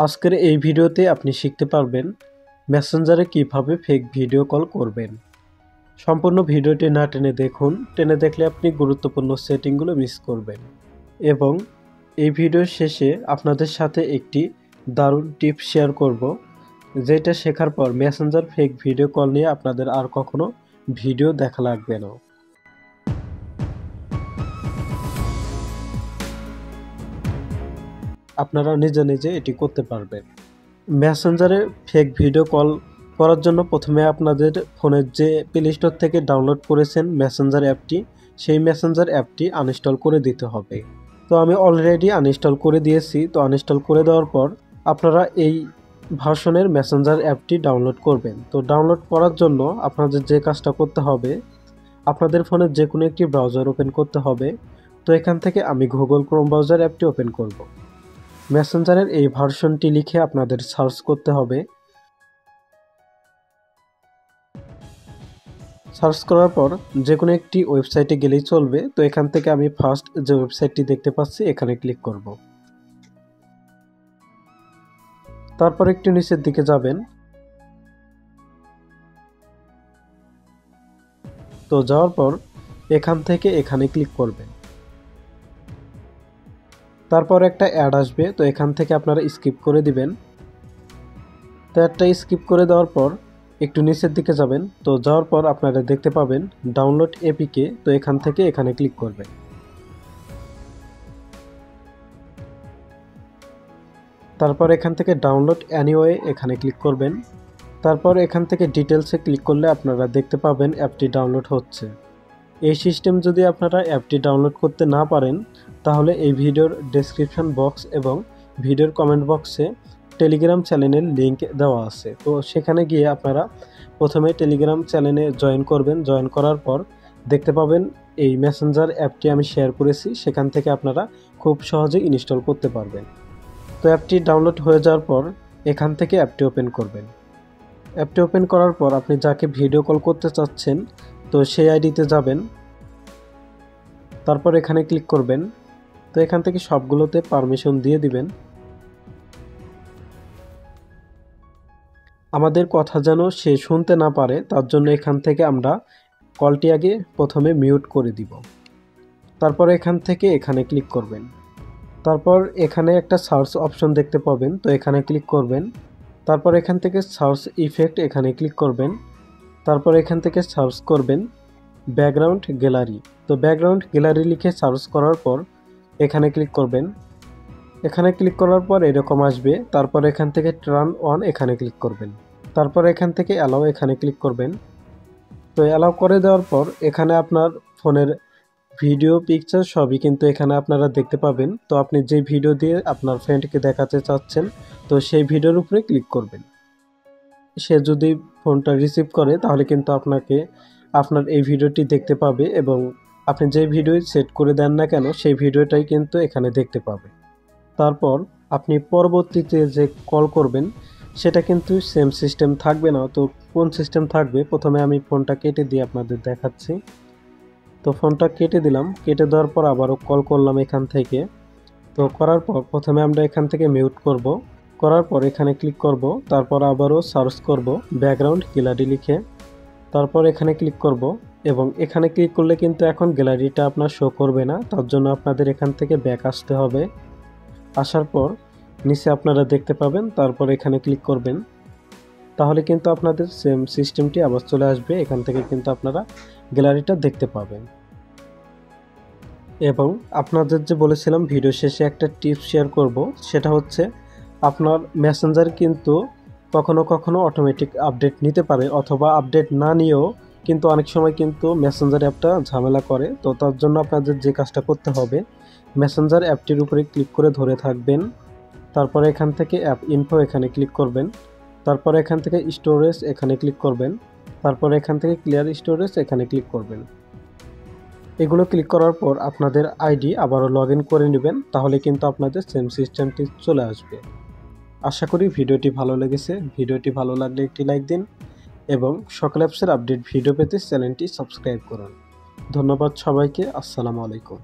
আজকের এই ভিডিওতে আপনি শিখতে পারবেন মেসেঞ্জারে কিভাবে ফেক ভিডিও কল করবেন। সম্পূর্ণ ভিডিওটি না টেনে দেখুন, টেনে দেখলে আপনি গুরুত্বপূর্ণ সেটিংগুলো মিস করবেন। এবং এই ভিডিওর শেষে আপনাদের সাথে একটি দারুণ টিপস শেয়ার করব, যেটা শেখার পর মেসেঞ্জার ফেক ভিডিও কল নিয়ে আপনাদের আর কখনো ভিডিও দেখা লাগবে না। আপনারা নিজে নিজে এটি করতে পারবেন। মেসেঞ্জারে ফেক ভিডিও কল করার জন্য প্রথমে আপনাদের ফোনের যে প্লে স্টোর থেকে ডাউনলোড করেছেন মেসেঞ্জার অ্যাপটি, সেই মেসেঞ্জার অ্যাপটি আনইনস্টল করে দিতে হবে। তো আমি অলরেডি আনইনস্টল করে দিয়েছি। তো আনইনস্টল করে দেওয়ার পর আপনারা এই ভার্সনের মেসেঞ্জার অ্যাপটি ডাউনলোড করবেন। তো ডাউনলোড করার জন্য আপনাদের যে কাজটা করতে হবে, আপনাদের ফোনের যে কোনো একটি ব্রাউজার ওপেন করতে হবে। তো এখান থেকে আমি গুগল ক্রোম ব্রাউজার অ্যাপটি ওপেন করব। মেসেঞ্জারের এই ভার্সনটি লিখে আপনাদের সার্চ করতে হবে। সার্চ করার পর যে কোনো একটি ওয়েবসাইটে গেলেই চলবে। তো এখান থেকে আমি ফার্স্ট যে ওয়েবসাইটটি দেখতে পাচ্ছি এখানে ক্লিক করব। তারপর একটু নিচের দিকে যাবেন। তো যাওয়ার পর এখান থেকে এখানে ক্লিক করবেন। তারপর একটা অ্যাড আসবে, তো এখান থেকে আপনারা স্কিপ করে দিবেন। তো অ্যাডটা স্কিপ করে দেওয়ার পর একটু নিচের দিকে যাবেন। তো যাওয়ার পর আপনারা দেখতে পাবেন ডাউনলোড এপিকে। তো এখান থেকে এখানে ক্লিক করবেন। তারপর এখান থেকে ডাউনলোড অ্যানিওয়ে এখানে ক্লিক করবেন। তারপর এখান থেকে ডিটেলসে ক্লিক করলে আপনারা দেখতে পাবেন অ্যাপটি ডাউনলোড হচ্ছে। এই সিস্টেম যদি আপনারা অ্যাপটি ডাউনলোড করতে না পারেন, তাহলে এই ভিডিওর ডেসক্রিপশন বক্স এবং ভিডিওর কমেন্ট বক্সে টেলিগ্রাম চ্যানেলের লিঙ্ক দেওয়া আছে। তো সেখানে গিয়ে আপনারা প্রথমে টেলিগ্রাম চ্যানেলে জয়েন করবেন। জয়েন করার পর দেখতে পাবেন এই মেসেঞ্জার অ্যাপটি আমি শেয়ার করেছি, সেখান থেকে আপনারা খুব সহজে ইনস্টল করতে পারবেন। তো অ্যাপটি ডাউনলোড হয়ে যাওয়ার পর এখান থেকে অ্যাপটি ওপেন করবেন। অ্যাপটি ওপেন করার পর আপনি যাকে ভিডিও কল করতে চাচ্ছেন, তো সেই আইডিতে যাবেন। তারপর এখানে ক্লিক করবেন। তো এখান থেকে সবগুলোতে পারমিশন দিয়ে দিবেন। আমাদের কথা যেন সে শুনতে না পারে, তার জন্য এখান থেকে আমরা কলটি আগে প্রথমে মিউট করে দিব। তারপর এখান থেকে এখানে ক্লিক করবেন। তারপর এখানে একটা সার্চ অপশন দেখতে পাবেন, তো এখানে ক্লিক করবেন। তারপর এখান থেকে সার্চ ইফেক্ট এখানে ক্লিক করবেন। তারপর এখান থেকে সার্চ করবেন ব্যাকগ্রাউন্ড গ্যালারি। তো ব্যাকগ্রাউন্ড গ্যালারি লিখে সার্চ করার পর এখানে ক্লিক করবেন। এখানে ক্লিক করার পর এরকম আসবে। তারপর এখান থেকে টার্ন অন এখানে ক্লিক করবেন। তারপর এখান থেকে অ্যালাউ এখানে ক্লিক করবেন। তো অ্যালাউ করে দেওয়ার পর এখানে আপনার ফোনের ভিডিও পিকচার সবই কিন্তু এখানে আপনারা দেখতে পাবেন। তো আপনি যে ভিডিও দিয়ে আপনার ফ্রেন্ডকে দেখাতে চাচ্ছেন, তো সেই ভিডিওর উপরে ক্লিক করবেন। সে যদি ফোনটা রিসিভ করে তাহলে কিন্তু আপনার এই ভিডিওটি দেখতে পাবে, এবং আপনি যে ভিডিও সেট করে দেন না কেন সেই ভিডিওটাই কিন্তু এখানে দেখতে পাবে। তারপর আপনি পরবর্তীতে যে কল করবেন সেটা কিন্তু সেম সিস্টেম থাকবে না। তো কোন সিস্টেম থাকবে, প্রথমে আমি ফোনটা কেটে দিয়ে আপনাদের দেখাচ্ছি। তো ফোনটা কেটে দিলাম। কেটে দেওয়ার পর আবারও কল করলাম এখান থেকে। তো করার পর প্রথমে আমরা এখান থেকে মিউট করব। করার পর এখানে ক্লিক করব। তারপর আবারও সার্চ করব ব্যাকগ্রাউন্ড গ্যালারি লিখে। তারপর এখানে ক্লিক করব, এবং এখানে ক্লিক করলে কিন্তু এখন গ্যালারিটা আপনার শো করবে না। তার জন্য আপনাদের এখান থেকে ব্যাক আসতে হবে। আসার পর নিচে আপনারা দেখতে পাবেন, তারপর এখানে ক্লিক করবেন। তাহলে কিন্তু আপনাদের সেম সিস্টেমটি আবার চলে আসবে। এখান থেকে কিন্তু আপনারা গ্যালারিটা দেখতে পাবেন। এবং আপনাদের যে বলেছিলাম ভিডিও শেষে একটা টিপস শেয়ার করব, সেটা হচ্ছে আপনার মেসেঞ্জার কিন্তু কখনো কখনো অটোমেটিক আপডেট নিতে পারে, অথবা আপডেট না নিয়েও কিন্তু অনেক সময় কিন্তু মেসেঞ্জার অ্যাপটা ঝামেলা করে। তো তার জন্য আপনাদের যে কাজটা করতে হবে, মেসেঞ্জার অ্যাপটির উপরে ক্লিক করে ধরে থাকবেন। তারপরে এখান থেকে অ্যাপ ইনফো এখানে ক্লিক করবেন। তারপরে এখান থেকে স্টোরেজ এখানে ক্লিক করবেন। তারপরে এখান থেকে ক্লিয়ার স্টোরেজ এখানে ক্লিক করবেন। এগুলো ক্লিক করার পর আপনাদের আইডি আবারও লগ ইন করে নেবেন। তাহলে কিন্তু আপনাদের সেম সিস্টেমটি চলে আসবে। আশা করি ভিডিওটি ভালো লেগেছে। ভিডিওটি ভালো লাগলে একটি লাইক দিন, এবং সকল অ্যাপসের আপডেট ভিডিও পেতে চ্যানেলটি সাবস্ক্রাইব করুন। ধন্যবাদ সবাইকে। আসসালামু আলাইকুম।